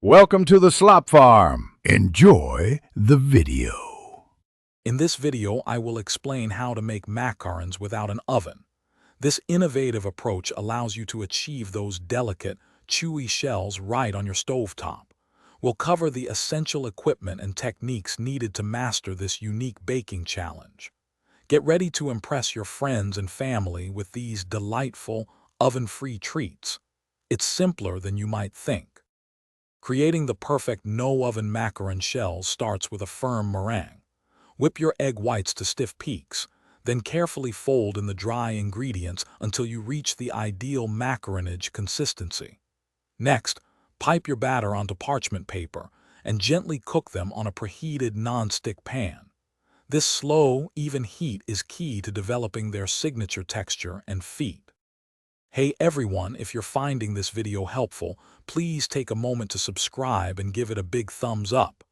Welcome to the Slop Farm. Enjoy the video. In this video, I will explain how to make macarons without an oven. This innovative approach allows you to achieve those delicate, chewy shells right on your stovetop. We'll cover the essential equipment and techniques needed to master this unique baking challenge. Get ready to impress your friends and family with these delightful, oven-free treats. It's simpler than you might think. Creating the perfect no-oven macaron shells starts with a firm meringue. Whip your egg whites to stiff peaks, then carefully fold in the dry ingredients until you reach the ideal macaronage consistency. Next, pipe your batter onto parchment paper and gently cook them on a preheated non-stick pan. This slow, even heat is key to developing their signature texture and feet. Hey everyone, if you're finding this video helpful, please take a moment to subscribe and give it a big thumbs up.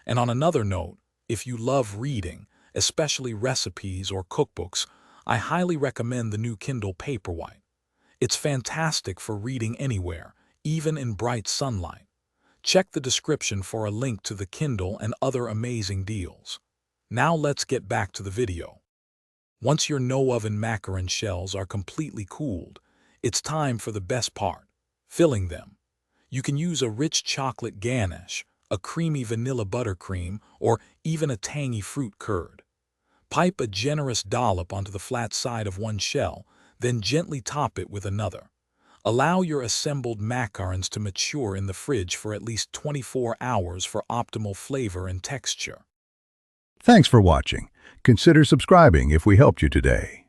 And on another note, if you love reading, especially recipes or cookbooks, I highly recommend the new Kindle Paperwhite. It's fantastic for reading anywhere, even in bright sunlight. Check the description for a link to the Kindle and other amazing deals. Now let's get back to the video. Once your no-oven macaron shells are completely cooled, it's time for the best part, filling them. You can use a rich chocolate ganache, a creamy vanilla buttercream, or even a tangy fruit curd. Pipe a generous dollop onto the flat side of one shell, then gently top it with another. Allow your assembled macarons to mature in the fridge for at least 24 hours for optimal flavor and texture. Thanks for watching. Consider subscribing if we helped you today.